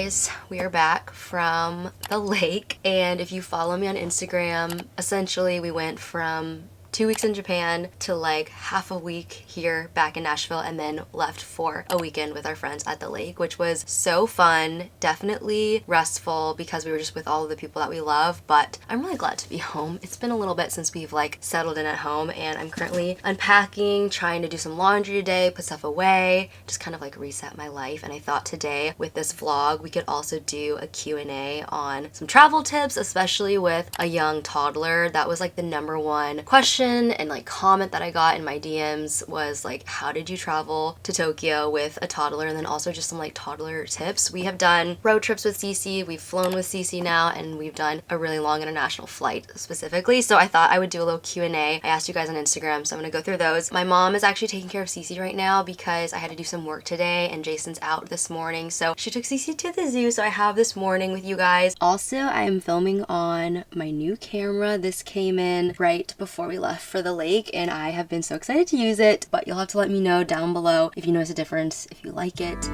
guys, we are back from the lake, and if you follow me on Instagram, essentially we went from 2 weeks in Japan to like half a week here back in Nashville, and then left for a weekend with our friends at the lake, which was so fun. Definitely restful because we were just with all of the people that we love, but I'm really glad to be home. It's been a little bit since we've like settled in at home, and I'm currently unpacking, trying to do some laundry today, put stuff away, just kind of like reset my life. And I thought today with this vlog we could also do a Q&A on some travel tips, especially with a young toddler. That was like the #1 question and like comment that I got in my DMs was like, how did you travel to Tokyo with a toddler? And then also just some like toddler tips. We have done road trips with Cece, we've flown with Cece now, and we've done a really long international flight specifically. So I thought I would do a little Q&A. I asked you guys on Instagram, so I'm gonna go through those. My mom is actually taking care of Cece right now because I had to do some work today and Jason's out this morning. So she took Cece to the zoo, so I have this morning with you guys. Also, I am filming on my new camera. This came in right before we left for the lake, and I have been so excited to use it, but you'll have to let me know down below if you notice a difference, if you like it.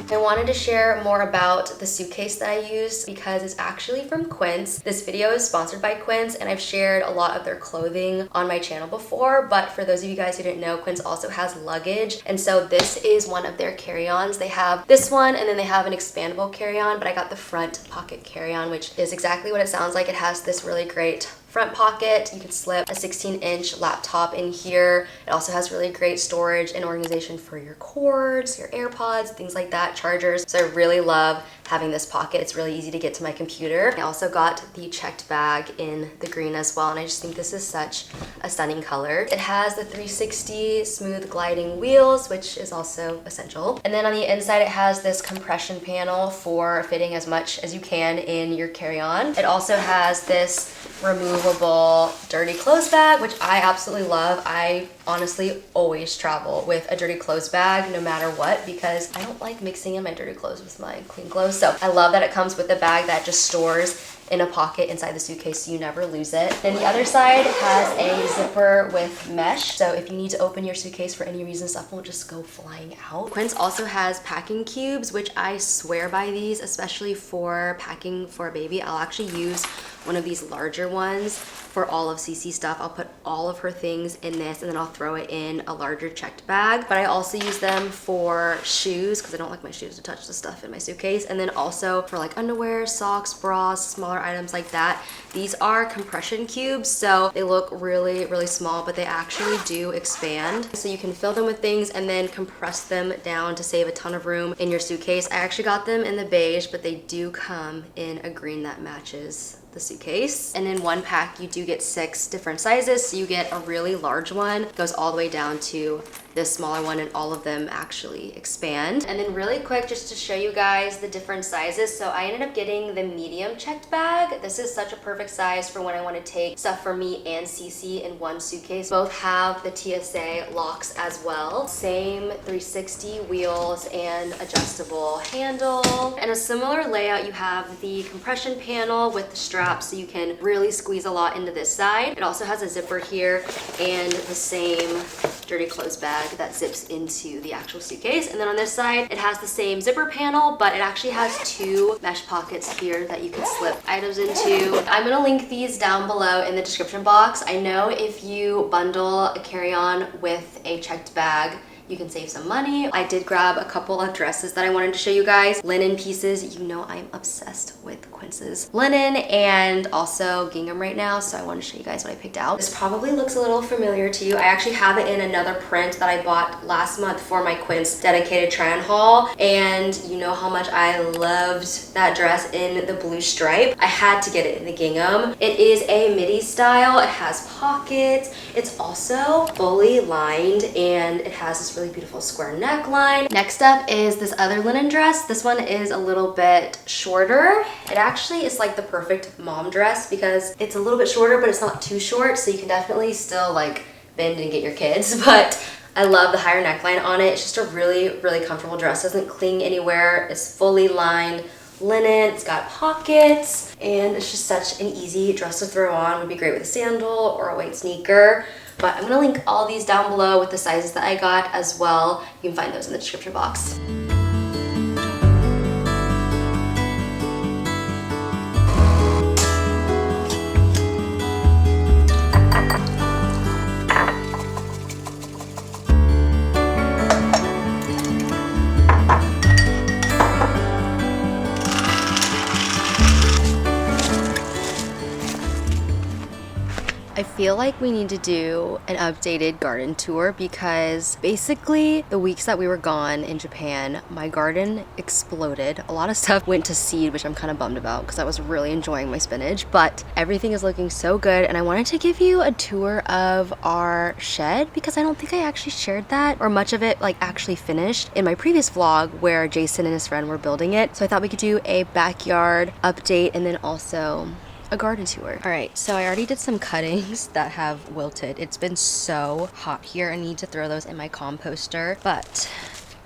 I wanted to share more about the suitcase that I used because it's actually from Quince. This video is sponsored by Quince, and I've shared a lot of their clothing on my channel before, but for those of you guys who didn't know, Quince also has luggage, and so this is one of their carry-ons. They have this one, and then they have an expandable carry-on, but I got the front pocket carry-on, which is exactly what it sounds like. It has this really great front pocket. You can slip a 16-inch laptop in here. It also has really great storage and organization for your cords, your AirPods, things like that, chargers. So I really love having this pocket. It's really easy to get to my computer. I also got the checked bag in the green as well, and I just think this is such a stunning color. It has the 360 smooth gliding wheels, which is also essential. And then on the inside, it has this compression panel for fitting as much as you can in your carry-on. It also has this removable dirty clothes bag, which I absolutely love. I honestly always travel with a dirty clothes bag no matter what, because I don't like mixing in my dirty clothes with my clean clothes. So I love that it comes with a bag that just stores in a pocket inside the suitcase so you never lose it. Then the other side has a zipper with mesh, so if you need to open your suitcase for any reason, stuff won't just go flying out. Quince also has packing cubes, which I swear by these, especially for packing for a baby. I'll actually use one of these larger ones for all of Cece's stuff. I'll put all of her things in this, and then I'll throw it in a larger checked bag. But I also use them for shoes because I don't like my shoes to touch the stuff in my suitcase. And then also for like underwear, socks, bras, smaller items like that. These are compression cubes, so they look really, really small, but they actually do expand. So you can fill them with things and then compress them down to save a ton of room in your suitcase. I actually got them in the beige, but they do come in a green that matches the suitcase. And in one pack you do get 6 different sizes, so you get a really large one, goes all the way down to this smaller one, and all of them actually expand. And then really quick, just to show you guys the different sizes, so I ended up getting the medium checked bag. This is such a perfect size for when I want to take stuff for me and Cece in one suitcase. Both have the TSA locks as well. Same 360 wheels and adjustable handle. And a similar layout, you have the compression panel with the straps, so you can really squeeze a lot into this side. It also has a zipper here and the same dirty clothes bag that zips into the actual suitcase. And then on this side, it has the same zipper panel, but it actually has 2 mesh pockets here that you can slip items into. I'm gonna link these down below in the description box. I know if you bundle a carry-on with a checked bag, you can save some money. I did grab a couple of dresses that I wanted to show you guys. Linen pieces. You know I'm obsessed with Quince's linen, and also gingham right now, so I want to show you guys what I picked out. This probably looks a little familiar to you. I actually have it in another print that I bought last month for my Quince dedicated try-on haul, and you know how much I loved that dress in the blue stripe. I had to get it in the gingham. It is a midi style. It has pockets. It's also fully lined, and it has this really beautiful square neckline. Next up is this other linen dress. This one is a little bit shorter. It actually is like the perfect mom dress because it's a little bit shorter, but it's not too short, so you can definitely still like bend and get your kids. But I love the higher neckline on it. It's just a really, really comfortable dress. Doesn't cling anywhere. It's fully lined, linen, it's got pockets, and it's just such an easy dress to throw on. Would be great with a sandal or a white sneaker. But I'm gonna link all these down below with the sizes that I got as well. You can find those in the description box. I feel like we need to do an updated garden tour because basically the weeks that we were gone in Japan, my garden exploded. A lot of stuff went to seed, which I'm kind of bummed about because I was really enjoying my spinach, but everything is looking so good. And I wanted to give you a tour of our shed because I don't think I actually shared that or much of it like actually finished in my previous vlog where Jason and his friend were building it. So I thought we could do a backyard update and then also a garden tour. All right, so I already did some cuttings that have wilted. It's been so hot here. I need to throw those in my composter, but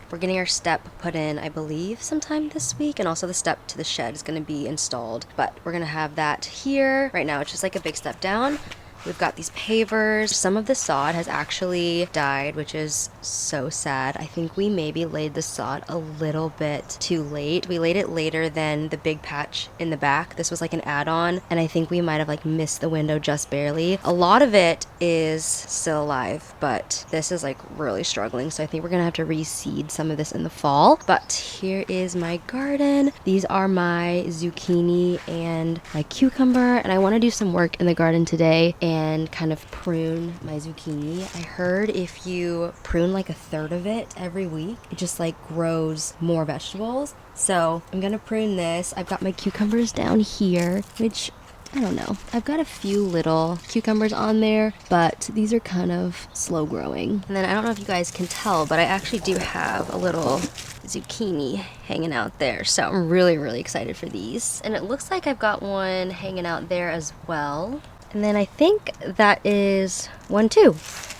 we're getting our step put in, I believe, sometime this week. And also the step to the shed is gonna be installed, but we're gonna have that here. Right now, it's just like a big step down. We've got these pavers. Some of the sod has actually died, which is so sad. I think we maybe laid the sod a little bit too late. We laid it later than the big patch in the back. This was like an add-on, and I think we might have like missed the window just barely. A lot of it is still alive, but this is like really struggling. So I think we're gonna have to reseed some of this in the fall. But here is my garden. These are my zucchini and my cucumber, and I wanna do some work in the garden today and kind of prune my zucchini. I heard if you prune like a third of it every week, it just like grows more vegetables. So I'm gonna prune this. I've got my cucumbers down here, which I don't know. I've got a few little cucumbers on there, but these are kind of slow growing. And then I don't know if you guys can tell, but I actually do have a little zucchini hanging out there. So I'm really, really excited for these. And it looks like I've got one hanging out there as well. And then I think that is one too.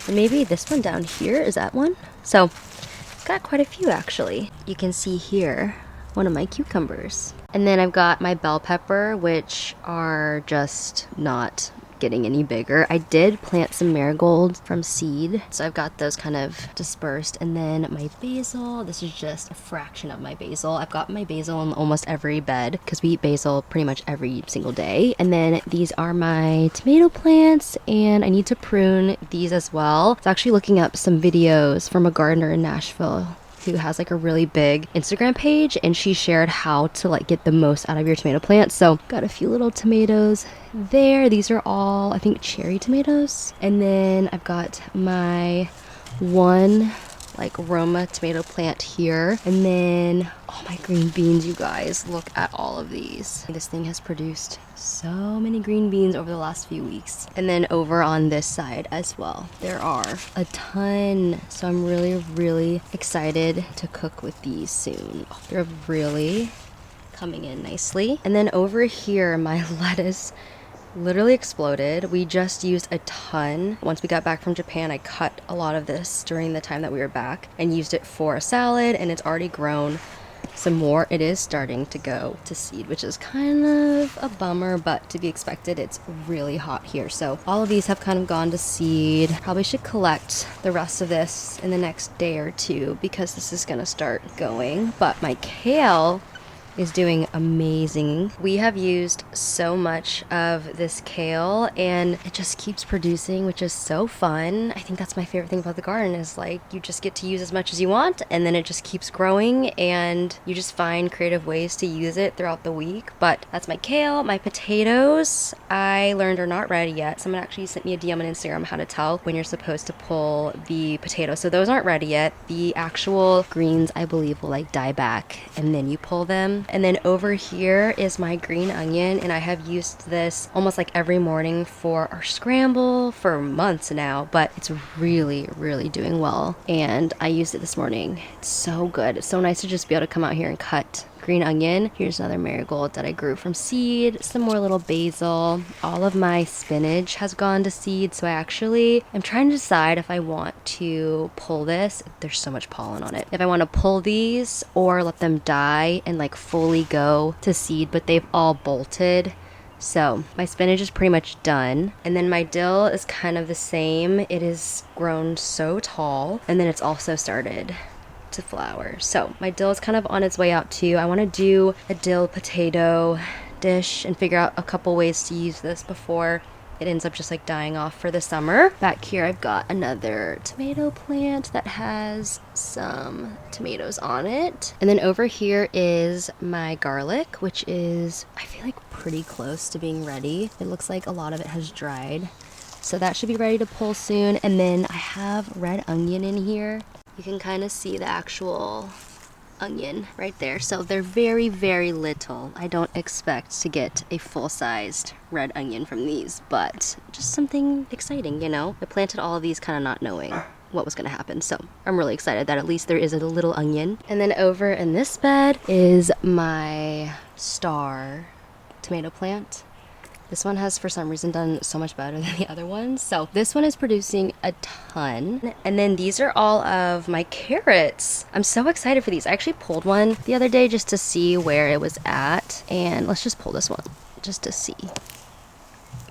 And maybe this one down here, is that one? So I've got quite a few actually. You can see here one of my cucumbers. And then I've got my bell pepper, which are just not getting any bigger. I did plant some marigolds from seed, so I've got those kind of dispersed. And then my basil, this is just a fraction of my basil. I've got my basil in almost every bed because we eat basil pretty much every single day. And then these are my tomato plants, and I need to prune these as well. I was actually looking up some videos from a gardener in Nashville who has like a really big Instagram page, and she shared how to like get the most out of your tomato plants. So got a few little tomatoes there. These are all I think cherry tomatoes. And then I've got my one like Roma tomato plant here, and then all my green beans. You guys, look at all of these. This thing has produced so many green beans over the last few weeks. And then over on this side as well, there are a ton. So I'm really, really excited to cook with these soon. They're really coming in nicely. And then over here, my lettuce literally exploded. We just used a ton. Once we got back from Japan, I cut a lot of this during the time that we were back and used it for a salad, and it's already grown some more. It is starting to go to seed, which is kind of a bummer, but to be expected. It's really hot here. So all of these have kind of gone to seed. Probably should collect the rest of this in the next day or two because this is gonna start going. But my kale is doing amazing. We have used so much of this kale and it just keeps producing, which is so fun. I think that's my favorite thing about the garden is like you just get to use as much as you want and then it just keeps growing and you just find creative ways to use it throughout the week. But that's my kale. My potatoes, I learned are not ready yet. Someone actually sent me a DM on Instagram how to tell when you're supposed to pull the potatoes. So those aren't ready yet. The actual greens, I believe, will like die back and then you pull them. And then over here is my green onion, and I have used this almost like every morning for our scramble for months now, but it's really, really doing well. And I used it this morning. It's so good. It's so nice to just be able to come out here and cut green onion. Here's another marigold that I grew from seed, some more little basil. All of my spinach has gone to seed, so I'm trying to decide if I want to pull this. There's so much pollen on it. If I want to pull these or let them die and like fully go to seed, but they've all bolted. So my spinach is pretty much done. And then my dill is kind of the same. It has grown so tall, and then it's also started to flower. So my dill is kind of on its way out too. I want to do a dill potato dish and figure out a couple ways to use this before it ends up just like dying off for the summer. Back here I've got another tomato plant that has some tomatoes on it. And then over here is my garlic, which is, I feel like, pretty close to being ready. It looks like a lot of it has dried. So that should be ready to pull soon. And then I have red onion in here. You can kind of see the actual onion right there. So they're very, very little. I don't expect to get a full-sized red onion from these, but just something exciting, you know? I planted all of these kind of not knowing what was going to happen, so I'm really excited that at least there is a little onion. And then over in this bed is my star tomato plant. This one has, for some reason, done so much better than the other ones. So this one is producing a ton. And then these are all of my carrots. I'm so excited for these. I actually pulled one the other day just to see where it was at. And let's just pull this one just to see.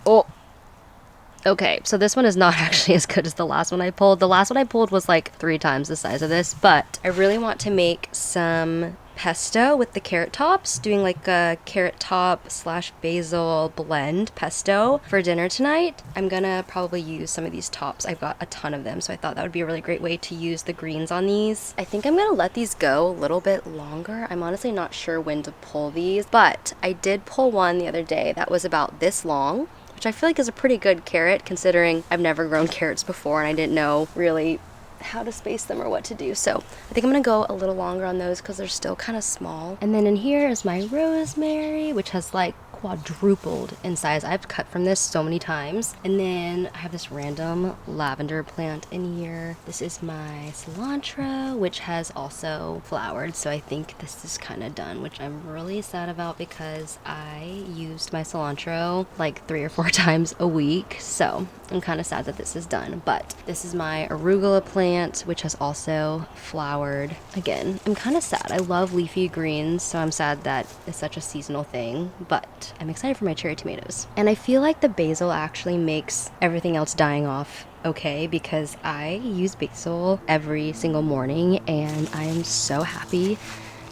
Oh, okay. So this one is not actually as good as the last one I pulled. The last one I pulled was like 3 times the size of this. But I really want to make some pesto with the carrot tops, doing like a carrot top / basil blend pesto for dinner tonight. I'm gonna probably use some of these tops. I've got a ton of them, so I thought that would be a really great way to use the greens on these. I think I'm gonna let these go a little bit longer. I'm honestly not sure when to pull these, but I did pull one the other day that was about this long, which I feel like is a pretty good carrot considering I've never grown carrots before and I didn't know really how to space them or what to do. So I think I'm gonna go a little longer on those because they're still kind of small. And then in here is my rosemary, which has like quadrupled in size. I've cut from this so many times. And then I have this random lavender plant in here. This is my cilantro, which has also flowered. So I think this is kind of done, which I'm really sad about because I used my cilantro like 3 or 4 times a week. So I'm kind of sad that this is done. But this is my arugula plant, which has also flowered. Again, I'm kind of sad. I love leafy greens, so I'm sad that it's such a seasonal thing. But I'm excited for my cherry tomatoes. And I feel like the basil actually makes everything else dying off okay because I use basil every single morning and I am so happy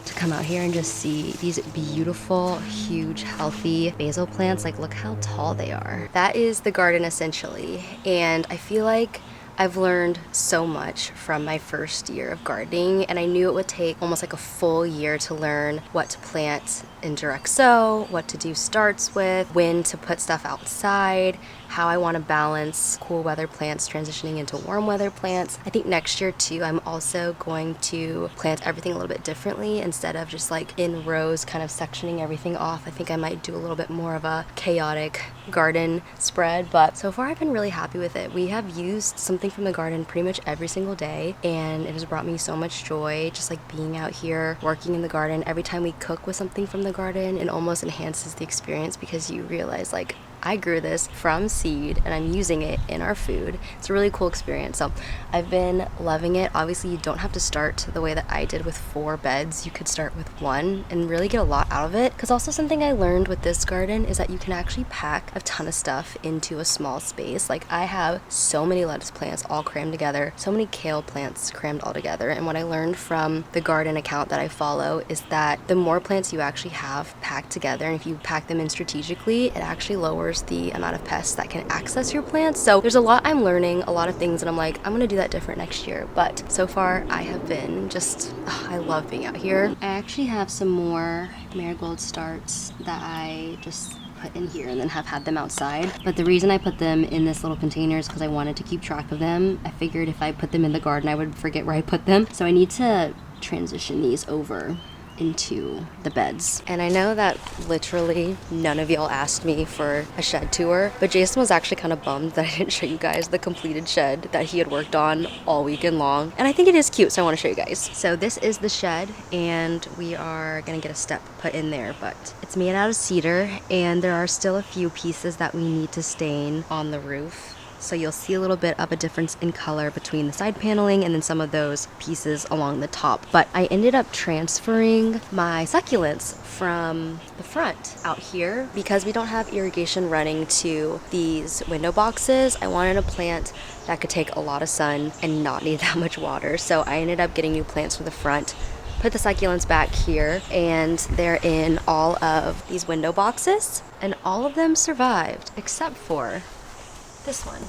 to come out here and just see these beautiful, huge, healthy basil plants. Like, look how tall they are. That is the garden essentially. And I feel like I've learned so much from my first year of gardening, and I knew it would take almost like a full year to learn what to plant in direct sow, what to do starts with, when to put stuff outside, how I want to balance cool weather plants transitioning into warm weather plants. I think next year too, I'm also going to plant everything a little bit differently instead of just like in rows kind of sectioning everything off. I think I might do a little bit more of a chaotic garden spread, but so far I've been really happy with it. We have used something from the garden pretty much every single day, and it has brought me so much joy just like being out here working in the garden. Every time we cook with something from the garden, it almost enhances the experience because you realize like I grew this from seed and I'm using it in our food. It's a really cool experience. So I've been loving it. Obviously, you don't have to start the way that I did with 4 beds. You could start with 1 and really get a lot out of it. Because also something I learned with this garden is that you can actually pack a ton of stuff into a small space. Like I have so many lettuce plants all crammed together, so many kale plants crammed all together. And what I learned from the garden account that I follow is that the more plants you actually have packed together, and if you pack them in strategically, it actually lowers the amount of pests that can access your plants. So there's a lot I'm learning, a lot of things, and I'm like, I'm gonna do that different next year. But so far I have been just, I love being out here. I actually have some more marigold starts that I just put in here and then have had them outside. But the reason I put them in this little container is because I wanted to keep track of them. I figured if I put them in the garden I would forget where I put them. So I need to transition these over into the beds. And I know that literally none of y'all asked me for a shed tour, but Jason was actually kind of bummed that I didn't show you guys the completed shed that he had worked on all weekend long. And I think it is cute, so I want to show you guys. So this is the shed, and we are gonna get a step put in there, but it's made out of cedar, and there are still a few pieces that we need to stain on the roof. So you'll see a little bit of a difference in color between the side paneling and then some of those pieces along the top. But I ended up transferring my succulents from the front out here because we don't have irrigation running to these window boxes. I wanted a plant that could take a lot of sun and not need that much water. So I ended up getting new plants for the front, put the succulents back here, and they're in all of these window boxes, and all of them survived except for this one.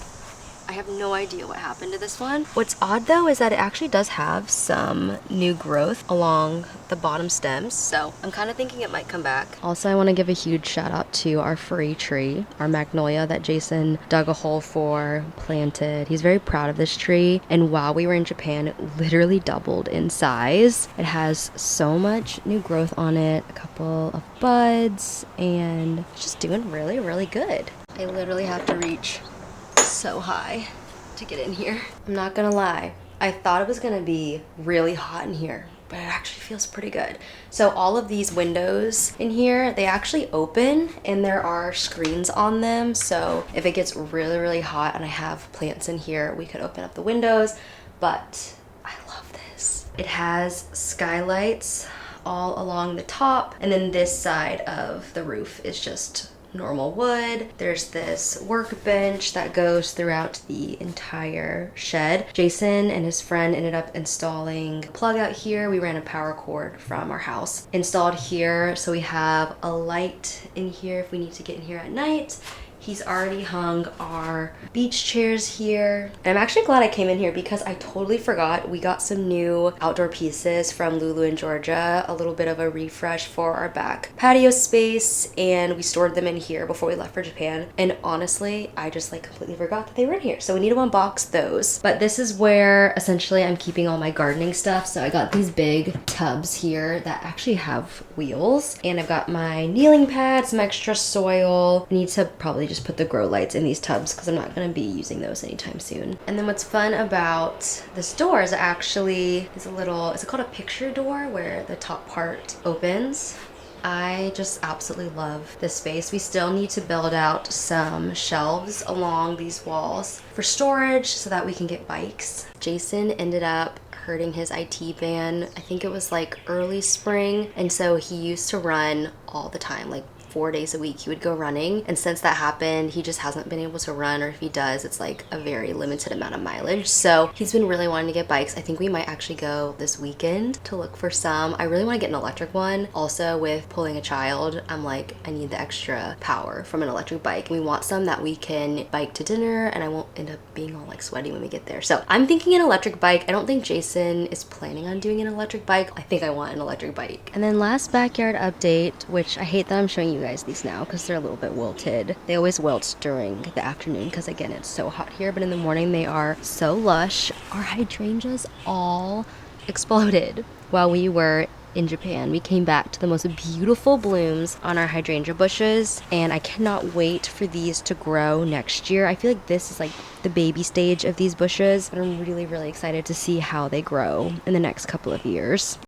I have no idea what happened to this one. What's odd though is that it actually does have some new growth along the bottom stems, so I'm kind of thinking it might come back. Also, I want to give a huge shout out to our furry tree, our magnolia that Jason dug a hole for, planted. He's very proud of this tree, and while we were in Japan, it literally doubled in size. It has so much new growth on it, a couple of buds, and it's just doing really, really good. I literally have to reach so high to get in here. I'm not gonna lie, I thought it was gonna be really hot in here, but it actually feels pretty good. So all of these windows in here, they actually open and there are screens on them. So if it gets really, really hot and I have plants in here, we could open up the windows, but I love this. It has skylights all along the top, and then this side of the roof is just normal wood. There's this workbench that goes throughout the entire shed. Jason and his friend ended up installing a plug out here. We ran a power cord from our house installed here, so we have a light in here if we need to get in here at night. He's already hung our beach chairs here. And I'm actually glad I came in here because I totally forgot. We got some new outdoor pieces from Lulu in Georgia, a little bit of a refresh for our back patio space, and we stored them in here before we left for Japan. And honestly, I just like completely forgot that they were in here. So we need to unbox those. But this is where essentially I'm keeping all my gardening stuff. So I got these big tubs here that actually have wheels, and I've got my kneeling pad, some extra soil. I need to probably just put the grow lights in these tubs because I'm not going to be using those anytime soon. And then what's fun about this door is actually it's called a picture door where the top part opens. I just absolutely love this space. We still need to build out some shelves along these walls for storage so that we can get bikes. Jason ended up hurting his IT band. I think it was like early spring, and so he used to run all the time, like 4 days a week he would go running, and since that happened he just hasn't been able to run, or if he does it's like a very limited amount of mileage. So he's been really wanting to get bikes. I think we might actually go this weekend to look for some. I really want to get an electric one. Also, with pulling a child, I'm like, I need the extra power from an electric bike. We want some that we can bike to dinner and I won't end up being all like sweaty when we get there. So I'm thinking an electric bike. I don't think Jason is planning on doing an electric bike. I think I want an electric bike. And then last backyard update, which I hate that I'm showing you guys these now because they're a little bit wilted. They always wilt during the afternoon because again it's so hot here, but in the morning they are so lush. Our hydrangeas all exploded while we were in Japan. We came back to the most beautiful blooms on our hydrangea bushes, and I cannot wait for these to grow next year. I feel like this is like the baby stage of these bushes, but I'm really, really excited to see how they grow in the next couple of years.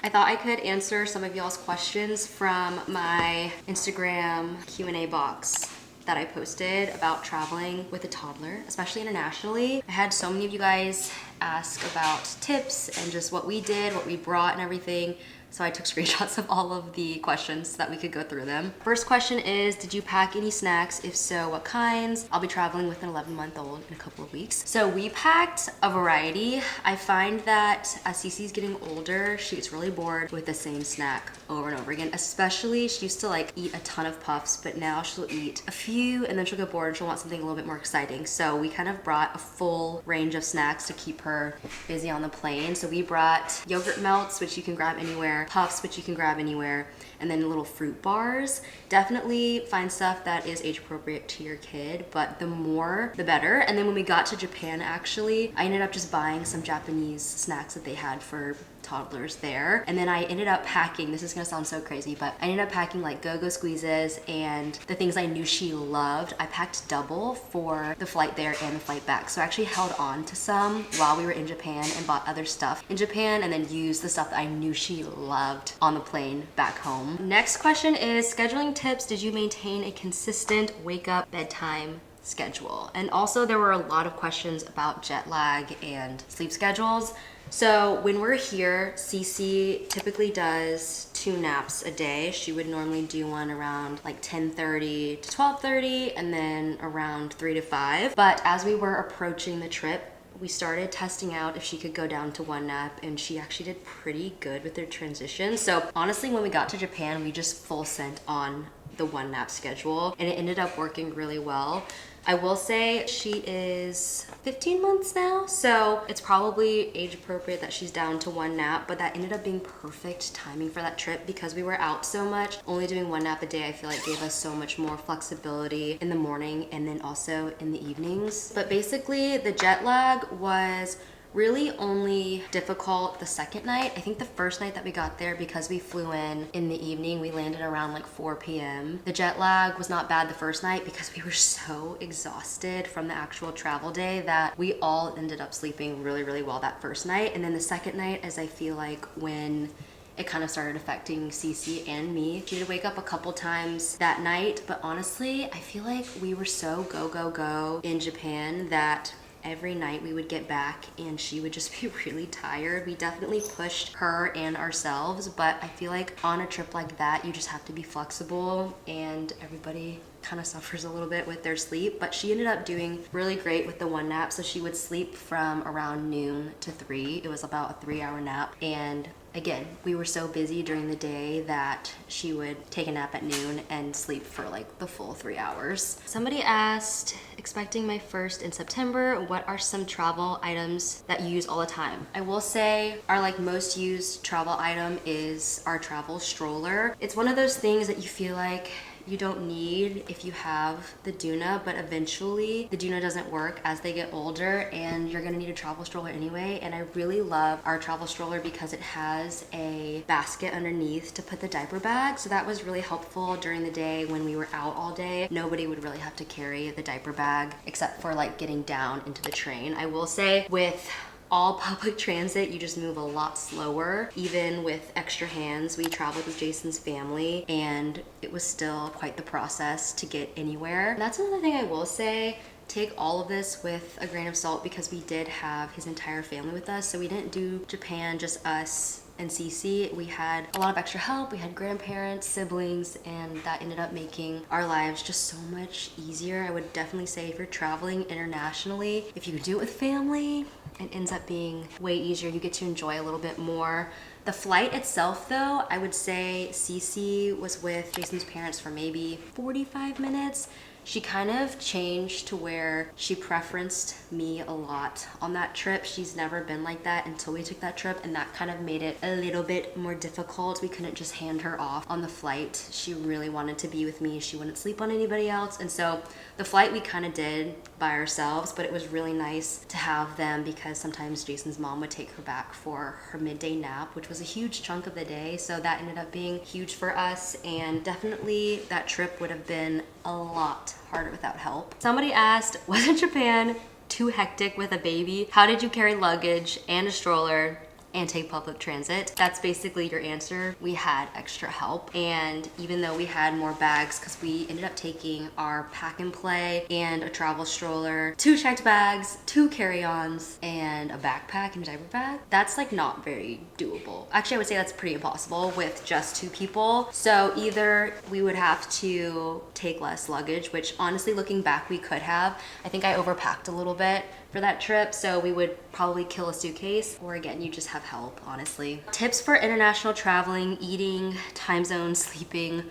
I thought I could answer some of y'all's questions from my Instagram Q&A box that I posted about traveling with a toddler, especially internationally. I had so many of you guys ask about tips and just what we did, what we brought and everything. So I took screenshots of all of the questions so that we could go through them. First question is, did you pack any snacks? If so, what kinds? I'll be traveling with an 11-month-old in a couple of weeks. So we packed a variety. I find that as Cece's getting older, she gets really bored with the same snack over and over again. Especially, she used to like eat a ton of puffs, but now she'll eat a few and then she'll get bored and she'll want something a little bit more exciting. So we kind of brought a full range of snacks to keep her busy on the plane. So we brought yogurt melts, which you can grab anywhere, puffs, which you can grab anywhere, and then little fruit bars. Definitely find stuff that is age appropriate to your kid, but the more the better. And then when we got to Japan, actually I ended up just buying some Japanese snacks that they had for toddlers there. And then I ended up packing, this is gonna sound so crazy, but I ended up packing like go-go squeezes and the things I knew she loved. I packed double for the flight there and the flight back. So I actually held on to some while we were in Japan and bought other stuff in Japan and then used the stuff that I knew she loved on the plane back home. Next question is scheduling tips. Did you maintain a consistent wake up bedtime schedule? And also there were a lot of questions about jet lag and sleep schedules. So when we're here, Cece typically does 2 naps a day. She would normally do one around like 10:30 to 12:30 and then around 3 to 5. But as we were approaching the trip, we started testing out if she could go down to 1 nap, and she actually did pretty good with her transition. So honestly, when we got to Japan, we just full sent on the 1 nap schedule and it ended up working really well. I will say she is 15 months now, so it's probably age appropriate that she's down to 1 nap, but that ended up being perfect timing for that trip because we were out so much. Only doing 1 nap a day, I feel like gave us so much more flexibility in the morning and then also in the evenings. But basically the jet lag was really only difficult the second night. I think the first night that we got there, because we flew in the evening, we landed around like 4 p.m. The jet lag was not bad the first night because we were so exhausted from the actual travel day that we all ended up sleeping really, really well that first night. And then the second night, as I feel like when it kind of started affecting Cece and me. She did wake up a couple times that night, but honestly, I feel like we were so go, go, go in Japan that every night we would get back and she would just be really tired. We definitely pushed her and ourselves, but I feel like on a trip like that, you just have to be flexible and everybody kind of suffers a little bit with their sleep, but she ended up doing really great with the 1 nap. So she would sleep from around noon to 3. It was about a 3-hour nap. And again, we were so busy during the day that she would take a nap at noon and sleep for like the full 3 hours. Somebody asked, expecting my first in September, what are some travel items that you use all the time? I will say our like most used travel item is our travel stroller. It's one of those things that you feel like you don't need if you have the Duna, but eventually the Duna doesn't work as they get older and you're gonna need a travel stroller anyway. And I really love our travel stroller because it has a basket underneath to put the diaper bag. So that was really helpful during the day when we were out all day. Nobody would really have to carry the diaper bag except for like getting down into the train. I will say with all public transit, you just move a lot slower. Even with extra hands, we traveled with Jason's family and it was still quite the process to get anywhere. And that's another thing I will say. Take all of this with a grain of salt because we did have his entire family with us. So we didn't do Japan, just us and Cece. We had a lot of extra help. We had grandparents, siblings, and that ended up making our lives just so much easier. I would definitely say if you're traveling internationally, if you do it with family, it ends up being way easier. You get to enjoy a little bit more. The flight itself though, I would say Cece was with Jason's parents for maybe 45 minutes. She kind of changed to where she preferenced me a lot on that trip. She's never been like that until we took that trip, and that kind of made it a little bit more difficult. We couldn't just hand her off on the flight. She really wanted to be with me. She wouldn't sleep on anybody else. And so the flight we kind of did by ourselves, but it was really nice to have them because sometimes Jason's mom would take her back for her midday nap, which was a huge chunk of the day. So that ended up being huge for us, and definitely that trip would have been a lot harder without help. Somebody asked, wasn't Japan too hectic with a baby? How did you carry luggage and a stroller and take public transit? That's basically your answer. We had extra help, and even though we had more bags, because we ended up taking our pack and play and a travel stroller, 2 checked bags, 2 carry-ons, and a backpack and a diaper bag, that's like not very doable. Actually, I would say that's pretty impossible with just 2 people. So either we would have to take less luggage, which honestly looking back we could have. I think I overpacked a little bit for that trip, so we would probably kill a suitcase, or again, you just have help, honestly. Tips for international traveling: eating, time zones, sleeping,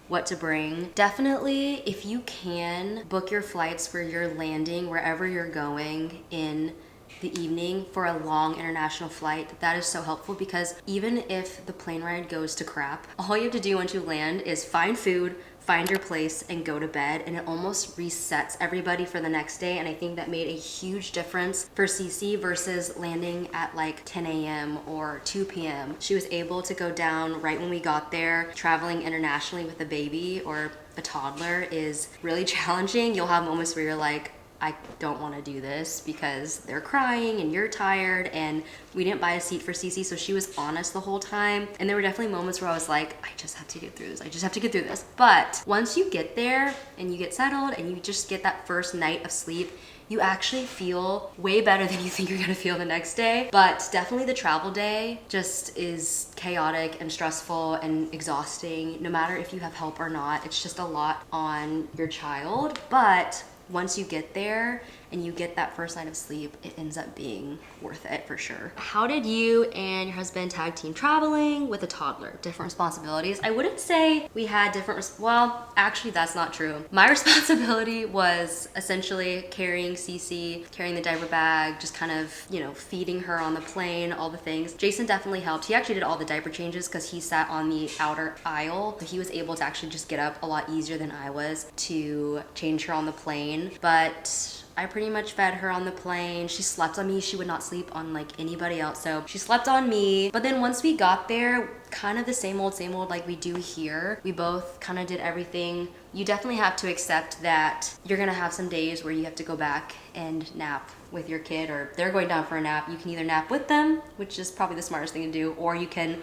what to bring. Definitely, if you can, book your flights where you're landing, wherever you're going in the evening for a long international flight. That is so helpful because even if the plane ride goes to crap, all you have to do once you land is find food, find your place and go to bed, and it almost resets everybody for the next day. And I think that made a huge difference for Cece versus landing at like 10 a.m. or 2 p.m. She was able to go down right when we got there. Traveling internationally with a baby or a toddler is really challenging. You'll have moments where you're like, I don't want to do this because they're crying and you're tired, and we didn't buy a seat for Cece, so she was on us the whole time. And there were definitely moments where I was like, I just have to get through this. I just have to get through this. But once you get there and you get settled and you just get that first night of sleep, you actually feel way better than you think you're gonna feel the next day. But definitely the travel day just is chaotic and stressful and exhausting, no matter if you have help or not. It's just a lot on your child. But once you get there and you get that first night of sleep, it ends up being worth it for sure. How did you and your husband tag team traveling with a toddler? Different responsibilities? I wouldn't say we had different, well, actually that's not true. My responsibility was essentially carrying Cece, carrying the diaper bag, just kind of, feeding her on the plane, all the things. Jason definitely helped. He actually did all the diaper changes because he sat on the outer aisle. He was able to actually just get up a lot easier than I was to change her on the plane. But I pretty much fed her on the plane. She slept on me. She would not sleep on like anybody else. So she slept on me. But then once we got there, kind of the same old like we do here. We both kind of did everything. You definitely have to accept that you're gonna have some days where you have to go back and nap with your kid, or they're going down for a nap. You can either nap with them, which is probably the smartest thing to do, or you can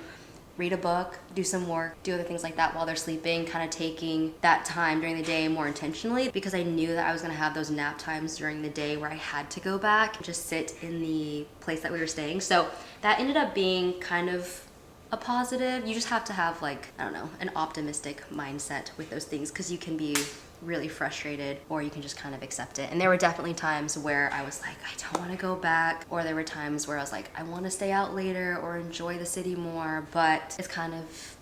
read a book, do some work, do other things like that while they're sleeping, kind of taking that time during the day more intentionally, because I knew that I was gonna have those nap times during the day where I had to go back and just sit in the place that we were staying. So that ended up being kind of a positive. You just have to have like, I don't know, an optimistic mindset with those things, because you can be really frustrated, or you can just kind of accept it. And there were definitely times where I was like, I don't want to go back, or there were times where I was like, I want to stay out later or enjoy the city more. But it's kind of,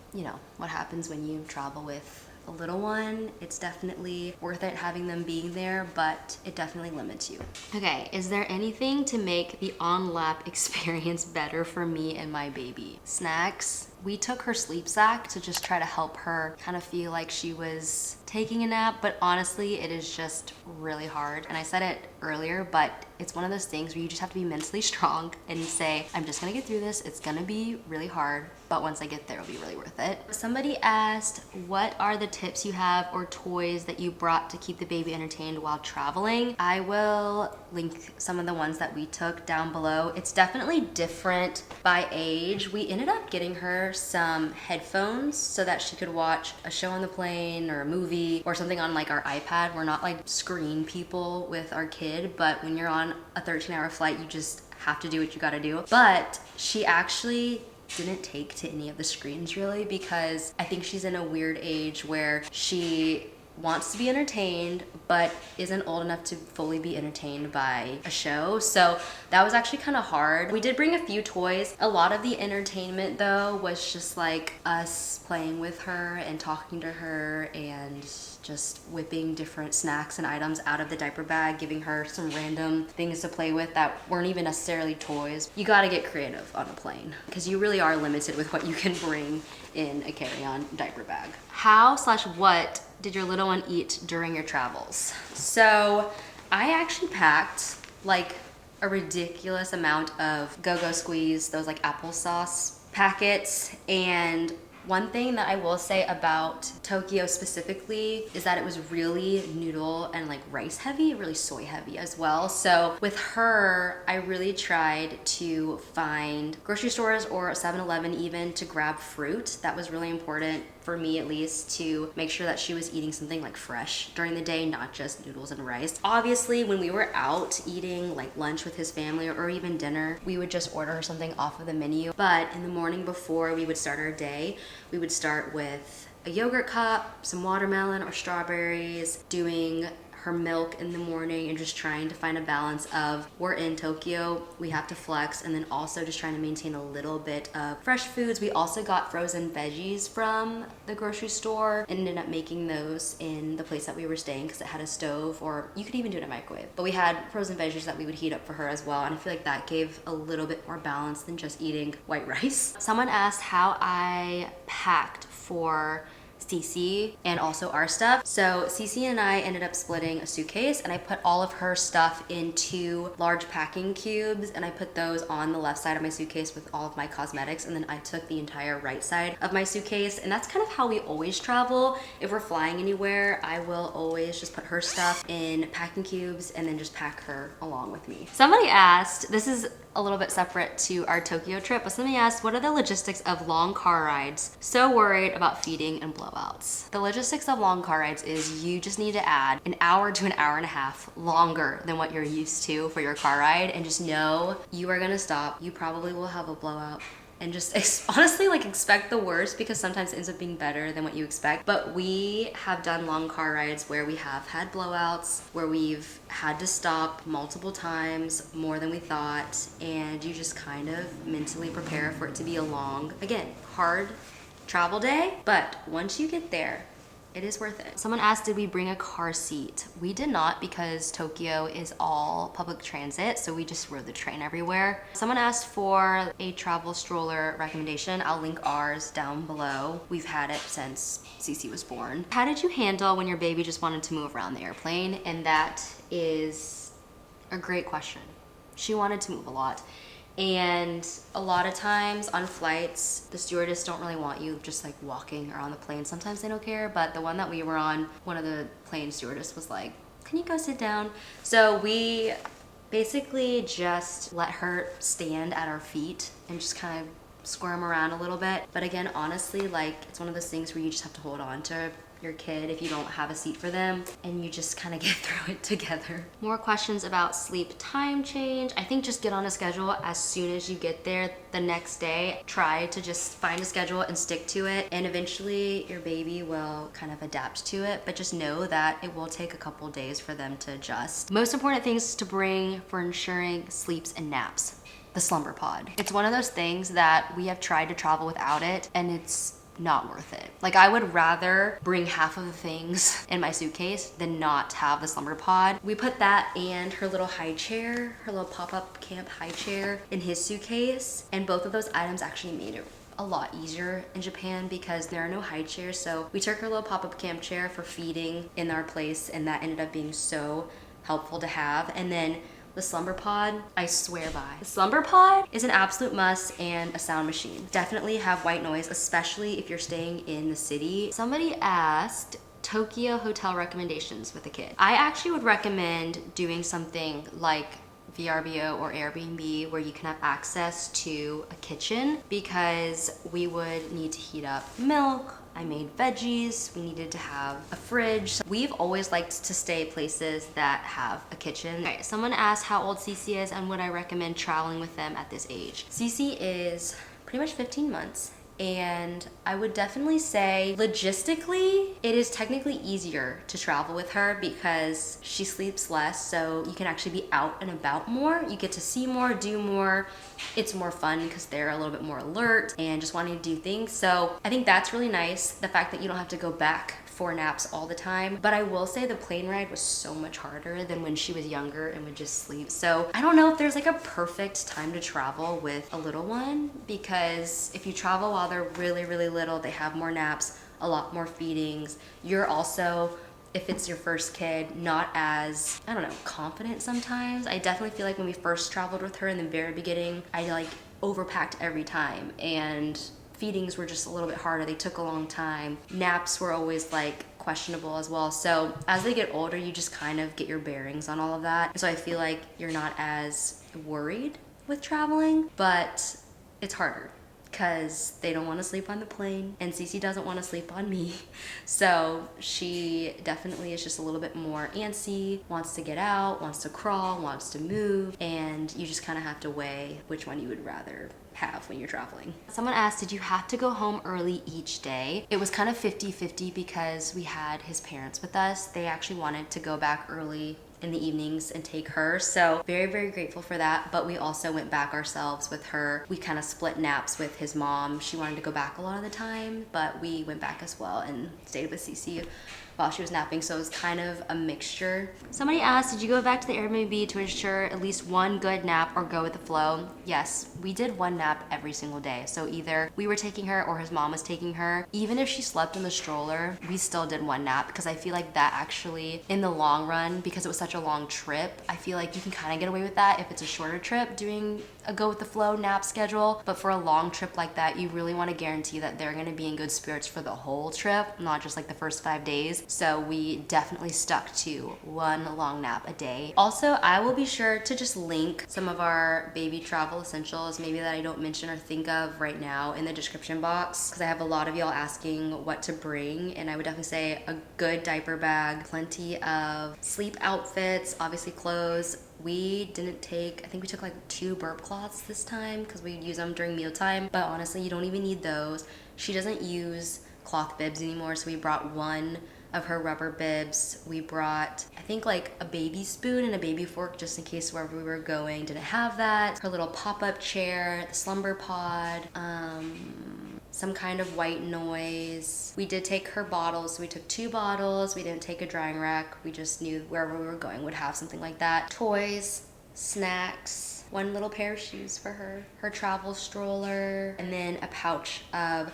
what happens when you travel with a little one. It's definitely worth it having them being there, but it definitely limits you. Okay, is there anything to make the on-lap experience better for me and my baby? Snacks. We took her sleep sack to just try to help her kind of feel like she was taking a nap, but honestly, it is just really hard. And I said it earlier, but it's one of those things where you just have to be mentally strong and say, I'm just gonna get through this. It's gonna be really hard, but once I get there, it'll be really worth it. Somebody asked, what are the tips you have or toys that you brought to keep the baby entertained while traveling? I will link some of the ones that we took down below. It's definitely different by age. We ended up getting her some headphones so that she could watch a show on the plane or a movie or something on like our iPad. We're not like screen people with our kid, but when you're on a 13-hour flight, you just have to do what you gotta do. But she actually didn't take to any of the screens really, because I think she's in a weird age where she wants to be entertained but isn't old enough to fully be entertained by a show. So that was actually kind of hard. We did bring a few toys. A lot of the entertainment though was just like us playing with her and talking to her and just whipping different snacks and items out of the diaper bag, giving her some random things to play with that weren't even necessarily toys. You gotta get creative on a plane because you really are limited with what you can bring in a carry-on diaper bag. How/what did your little one eat during your travels? So I actually packed like a ridiculous amount of Go-Go Squeeze, those like applesauce packets. And one thing that I will say about Tokyo specifically is that it was really noodle and like rice heavy, really soy heavy as well. So with her, I really tried to find grocery stores or 7-Eleven even to grab fruit. That was really important for me, at least, to make sure that she was eating something like fresh during the day, not just noodles and rice. Obviously, when we were out eating like lunch with his family or even dinner, we would just order something off of the menu. But in the morning before we would start our day, we would start with a yogurt cup, some watermelon or strawberries, doing her milk in the morning and just trying to find a balance of we're in Tokyo, we have to flex, and then also just trying to maintain a little bit of fresh foods. We also got frozen veggies from the grocery store and ended up making those in the place that we were staying because it had a stove, or you could even do it in a microwave. But we had frozen veggies that we would heat up for her as well, and I feel like that gave a little bit more balance than just eating white rice. Someone asked how I packed for Cece and also our stuff. So Cece and I ended up splitting a suitcase, and I put all of her stuff into large packing cubes, and I put those on the left side of my suitcase with all of my cosmetics, and then I took the entire right side of my suitcase. And that's kind of how we always travel. If we're flying anywhere, I will always just put her stuff in packing cubes and then just pack her along with me. Somebody asked, this is a little bit separate to our Tokyo trip, but somebody asked, what are the logistics of long car rides? So worried about feeding and blowouts. The logistics of long car rides is you just need to add an hour to an hour and a half longer than what you're used to for your car ride, and just know you are gonna stop. You probably will have a blowout. And just honestly, like, expect the worst, because sometimes it ends up being better than what you expect. But we have done long car rides where we have had blowouts, where we've had to stop multiple times, more than we thought, and you just kind of mentally prepare for it to be a long, again, hard travel day. But once you get there, it is worth it. Someone asked, did we bring a car seat? We did not, because Tokyo is all public transit, so we just rode the train everywhere. Someone asked for a travel stroller recommendation. I'll link ours down below. We've had it since Cece was born. How did you handle when your baby just wanted to move around the airplane? And that is a great question. She wanted to move a lot. And a lot of times on flights, the stewardess don't really want you just like walking around the plane. Sometimes they don't care, but the one that we were on, one of the plane stewardess was like, can you go sit down? So we basically just let her stand at our feet and just kind of squirm around a little bit. But again, honestly, like, it's one of those things where you just have to hold on to your kid if you don't have a seat for them, and you just kind of get through it together. More questions about sleep time change. I think just get on a schedule as soon as you get there the next day. Try to just find a schedule and stick to it, and eventually your baby will kind of adapt to it, but just know that it will take a couple days for them to adjust. Most important things to bring for ensuring sleeps and naps: the slumber pod. It's one of those things that we have tried to travel without it, and it's not worth it. Like, I would rather bring half of the things in my suitcase than not have the slumber pod. We put that and her little high chair, her little pop-up camp high chair, in his suitcase, and both of those items actually made it a lot easier in Japan because there are no high chairs. So we took her little pop-up camp chair for feeding in our place, and that ended up being so helpful to have. And then the slumber pod, I swear by. The slumber pod is an absolute must, and a sound machine. Definitely have white noise, especially if you're staying in the city. Somebody asked Tokyo hotel recommendations with a kid. I actually would recommend doing something like VRBO or Airbnb, where you can have access to a kitchen, because we would need to heat up milk. I made veggies, we needed to have a fridge. We've always liked to stay places that have a kitchen. Okay, someone asked how old Cece is and would I recommend traveling with them at this age. Cece is pretty much 15 months. And I would definitely say logistically, it is technically easier to travel with her because she sleeps less, so you can actually be out and about more. You get to see more, do more. It's more fun because they're a little bit more alert and just wanting to do things. So I think that's really nice, the fact that you don't have to go back for naps all the time. But I will say the plane ride was so much harder than when she was younger and would just sleep. So I don't know if there's like a perfect time to travel with a little one, because if you travel while they're really, really little, they have more naps, a lot more feedings. You're also, if it's your first kid, not as, I don't know, confident sometimes. I definitely feel like when we first traveled with her in the very beginning, I like overpacked every time, and feedings were just a little bit harder. They took a long time. Naps were always like questionable as well. So as they get older, you just kind of get your bearings on all of that. So I feel like you're not as worried with traveling, but it's harder because they don't want to sleep on the plane, and Cece doesn't want to sleep on me. So she definitely is just a little bit more antsy, wants to get out, wants to crawl, wants to move, and you just kind of have to weigh which one you would rather have when you're traveling. Someone asked, did you have to go home early each day? It was kind of 50-50 because we had his parents with us. They actually wanted to go back early in the evenings and take her, so very, very grateful for that. But we also went back ourselves with her. We kind of split naps with his mom. She wanted to go back a lot of the time, but we went back as well and stayed with Cece while she was napping, so it was kind of a mixture. Somebody asked, did you go back to the Airbnb to ensure at least one good nap or go with the flow? Yes, we did one nap every single day. So either we were taking her or his mom was taking her. Even if she slept in the stroller, we still did one nap, because I feel like that actually, in the long run, because it was such a long trip, I feel like you can kind of get away with that if it's a shorter trip, doing a go with the flow nap schedule. But for a long trip like that, you really want to guarantee that they're going to be in good spirits for the whole trip, not just like the first 5 days. So we definitely stuck to one long nap a day. Also, I will be sure to just link some of our baby travel essentials, maybe that I don't mention or think of right now, in the description box, because I have a lot of y'all asking what to bring, and I would definitely say a good diaper bag, plenty of sleep outfits, obviously clothes. We didn't take, I think we took like 2 burp cloths this time because we use them during mealtime, but honestly, you don't even need those. She doesn't use cloth bibs anymore, so we brought one of her rubber bibs. We brought, I think, like a baby spoon and a baby fork just in case wherever we were going didn't have that. Her little pop-up chair, the slumber pod, some kind of white noise. We did take her bottles, so we took 2 bottles. We didn't take a drying rack. We just knew wherever we were going would have something like that. Toys, snacks, one little pair of shoes for her travel stroller, and then a pouch of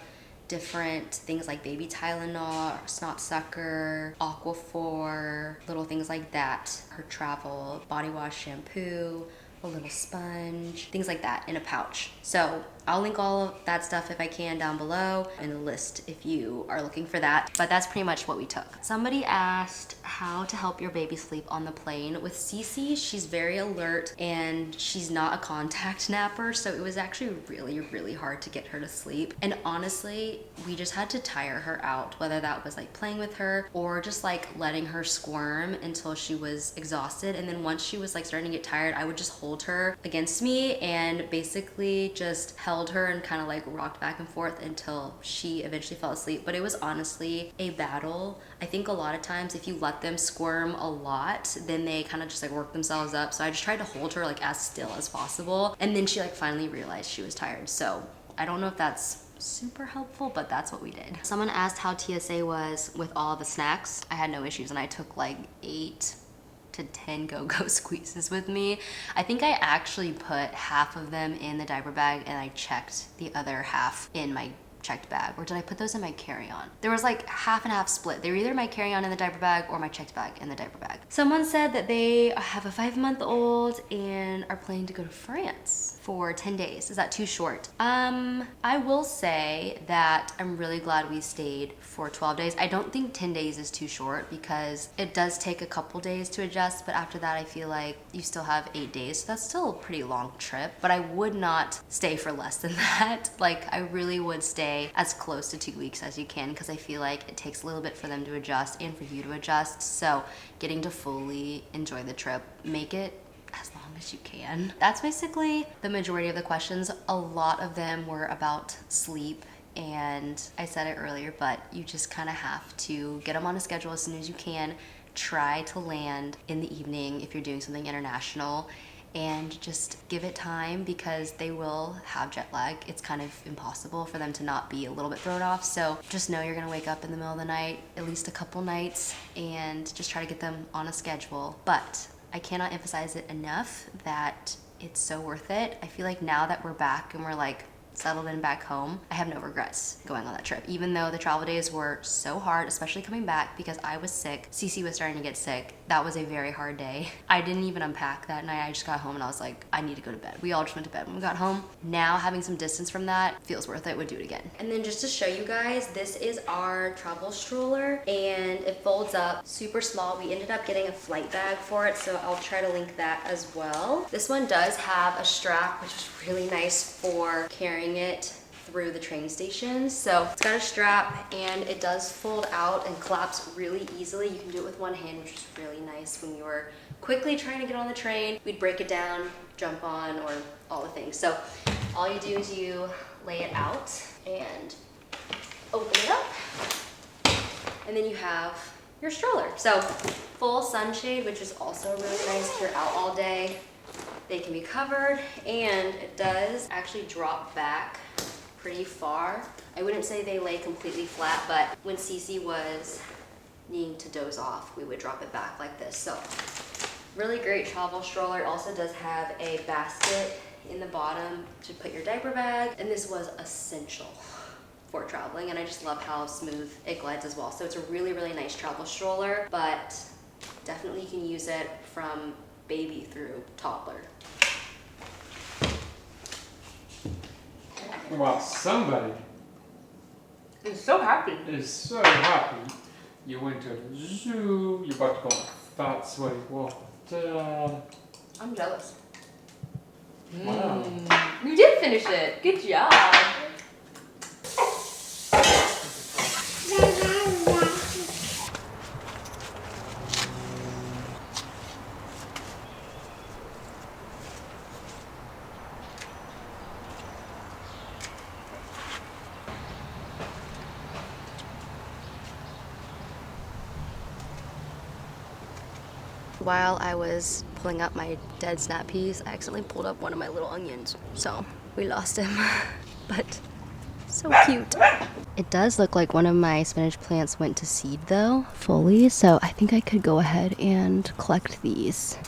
different things like baby Tylenol, snot sucker, Aquaphor, little things like that. Her travel body wash, shampoo, a little sponge, things like that in a pouch. So I'll link all of that stuff if I can down below in the list if you are looking for that. But that's pretty much what we took. Somebody asked how to help your baby sleep on the plane. With Cece, she's very alert and she's not a contact napper, so it was actually really, really hard to get her to sleep. And honestly, we just had to tire her out, whether that was like playing with her or just like letting her squirm until she was exhausted. And then once she was like starting to get tired, I would just hold her against me and basically just held her and kind of like rocked back and forth until she eventually fell asleep. But it was honestly a battle. I think a lot of times if you let them squirm a lot, then they kind of just like work themselves up. So I just tried to hold her like as still as possible. And then she like finally realized she was tired. So I don't know if that's super helpful, but that's what we did. Someone asked how TSA was with all the snacks. I had no issues and I took like 8 to 10 go-go squeezes with me. I think I actually put half of them in the diaper bag and I checked the other half in my checked bag, or did I put those in my carry-on? There was like half and half split. They were either my carry-on in the diaper bag or my checked bag in the diaper bag. Someone said that they have a 5-month-old and are planning to go to France for 10 days. Is that too short? I will say that I'm really glad we stayed for 12 days. I don't think 10 days is too short because it does take a couple days to adjust, but after that I feel like you still have 8 days. So that's still a pretty long trip, but I would not stay for less than that. Like I really would stay as close to 2 weeks as you can because I feel like it takes a little bit for them to adjust and for you to adjust. So getting to fully enjoy the trip, make it as long as you can. That's basically the majority of the questions. A lot of them were about sleep, and I said it earlier, but you just kind of have to get them on a schedule as soon as you can. Try to land in the evening if you're doing something international, and just give it time because they will have jet lag. It's kind of impossible for them to not be a little bit thrown off. So just know you're gonna wake up in the middle of the night at least a couple nights and just try to get them on a schedule. But I cannot emphasize it enough that it's so worth it. I feel like now that we're back and we're like settled in back home, I have no regrets going on that trip. Even though the travel days were so hard, especially coming back because I was sick, Cece was starting to get sick. That was a very hard day. I didn't even unpack that night. I just got home and I was like, I need to go to bed. We all just went to bed when we got home. Now having some distance from that feels worth it, would do it again. And then just to show you guys, this is our travel stroller and it folds up super small. We ended up getting a flight bag for it, so I'll try to link that as well. This one does have a strap, which is really nice for carrying it through the train stations. So it's got a strap and it does fold out and collapse really easily. You can do it with one hand, which is really nice when you were quickly trying to get on the train. We'd break it down, jump on, or all the things. So all you do is you lay it out and open it up, and then you have your stroller. So full sunshade, which is also really nice if you're out all day. They can be covered, and it does actually drop back pretty far. I wouldn't say they lay completely flat, but when Cece was needing to doze off, we would drop it back like this. So really great travel stroller. It also does have a basket in the bottom to put your diaper bag, and this was essential for traveling, and I just love how smooth it glides as well. So it's a really, really nice travel stroller, but definitely you can use it from baby through toddler. Well, somebody is so happy. You went to the zoo, you're about to go on a fat, sweaty walk. I'm jealous. Wow. You did finish it. Good job. While I was pulling up my dead snap peas, I accidentally pulled up one of my little onions. So we lost him, but so cute. It does look like one of my spinach plants went to seed though, fully. So I think I could go ahead and collect these.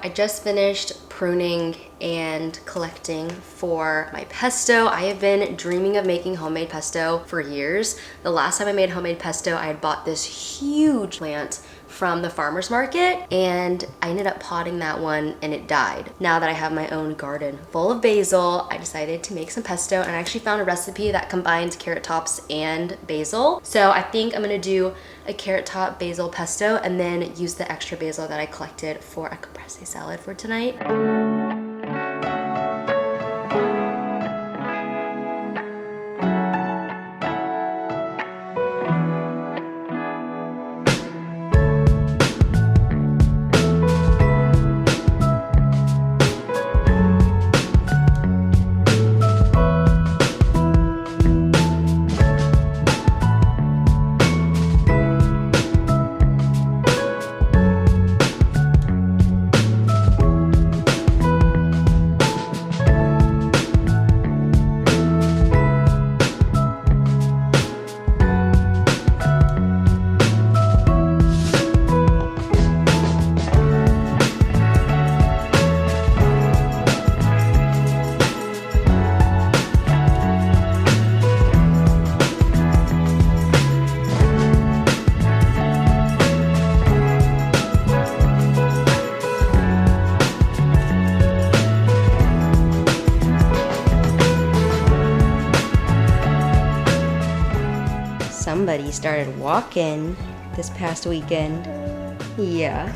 I just finished pruning and collecting for my pesto. I have been dreaming of making homemade pesto for years. The last time I made homemade pesto, I had bought this huge plant from the farmer's market, and I ended up potting that one and it died. Now that I have my own garden full of basil, I decided to make some pesto, and I actually found a recipe that combines carrot tops and basil. So I think I'm gonna do a carrot top basil pesto and then use the extra basil that I collected for a caprese salad for tonight. Somebody started walking this past weekend. Yeah,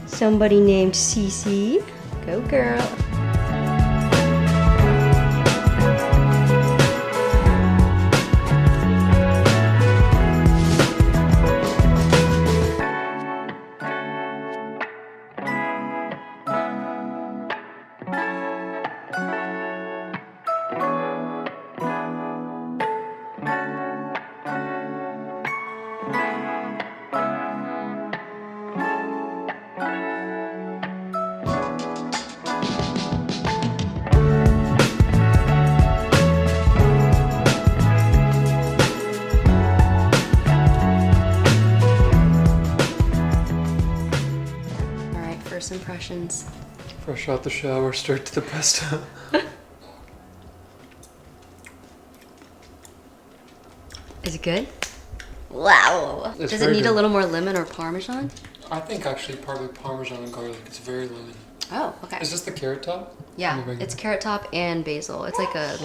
somebody named Cece. Go girl. First impressions. Fresh out the shower, straight to the pesto. Is it good? Wow. It's Does it very need good. a little more lemon or Parmesan? I think actually probably Parmesan and garlic. It's very lemony. Oh, okay. Is this the carrot top? Yeah, it's carrot top and basil. It's like a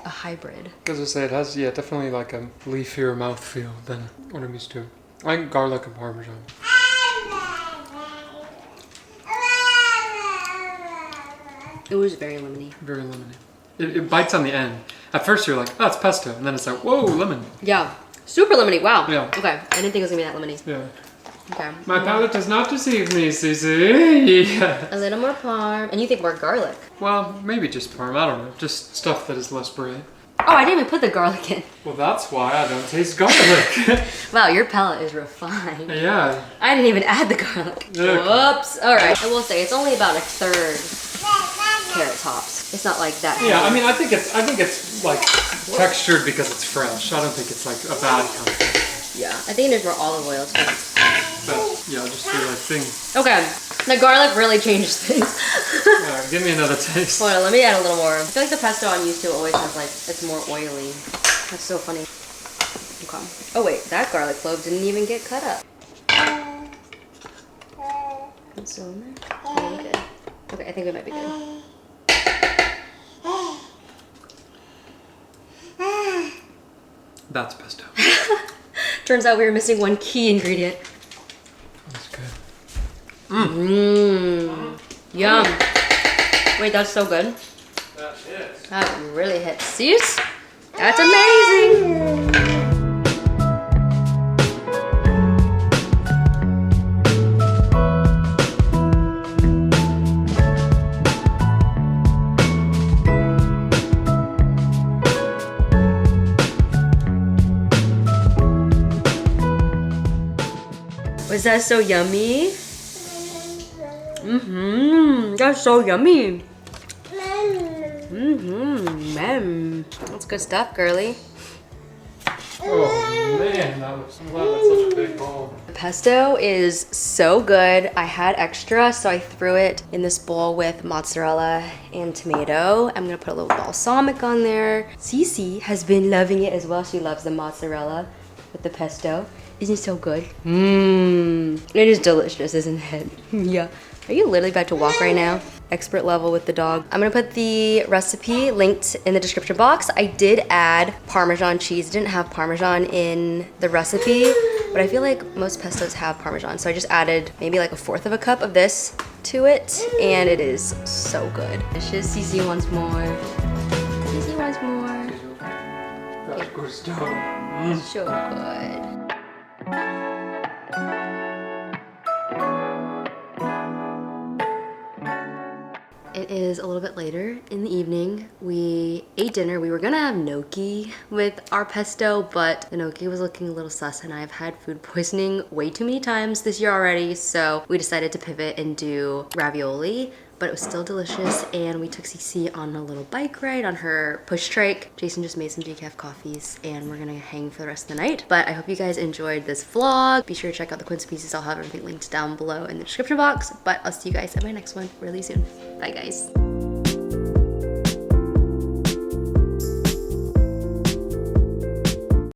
hybrid. Because I say it has, yeah, definitely like a leafier mouthfeel than what I'm used to. I like garlic and Parmesan. It was very lemony. Very lemony. It bites on the end. At first you're like, oh, it's pesto. And then it's like, whoa, lemon. Yeah. Super lemony. Wow. Yeah. Okay. I didn't think it was going to be that lemony. Yeah. Okay. My palate does not deceive me, Cece. Yeah. A little more parm. And you think more garlic. Well, maybe just parm. I don't know. Just stuff that is less bread. Oh, I didn't even put the garlic in. Well, that's why I don't taste garlic. Wow, your palate is refined. Yeah. I didn't even add the garlic. Okay. Whoops. All right, I will say it's only about a third carrot tops. It's not like that. Yeah, heavy. I mean, I think it's like textured because it's fresh. I don't think it's like a bad consistency. Yeah, I think there's more olive oil too. But yeah, just do like thing. Okay, the garlic really changes things. Give me another taste. Hold on, let me add a little more. I feel like the pesto I'm used to always has like, it's more oily. That's so funny. Okay. Oh wait, that garlic clove didn't even get cut up. It's still in there? Okay, good. Okay, I think we might be good. That's pesto. Turns out we were missing one key ingredient. That's good. Mmm. Yum. Wait, that's so good. That is. That really hits. See? That's amazing. Was that so yummy? That's so yummy. Man. That's good stuff, girly. Oh man, I'm glad that's such a big bowl. The pesto is so good. I had extra, so I threw it in this bowl with mozzarella and tomato. I'm gonna put a little balsamic on there. Cece has been loving it as well. She loves the mozzarella with the pesto. Isn't it so good? It is delicious, isn't it? Yeah. Are you literally about to walk right now? Expert level with the dog. I'm gonna put the recipe linked in the description box. I did add Parmesan cheese. I didn't have Parmesan in the recipe, but I feel like most pestos have Parmesan. So I just added maybe like 1/4 of a cup of this to it, and it is so good. Delicious. Cece wants more. Cece wants more. That's good stuff. So good. It is a little bit later in the evening. We ate dinner. We were gonna have gnocchi with our pesto, but the gnocchi was looking a little sus, and I've had food poisoning way too many times this year already, so we decided to pivot and do ravioli. But it was still delicious, and we took Cece on a little bike ride on her push trike. Jason just made some decaf coffees, and we're gonna hang for the rest of the night. But I hope you guys enjoyed this vlog. Be sure to check out the Quince pieces. I'll have everything linked down below in the description box. But I'll see you guys at my next one really soon. Bye, guys.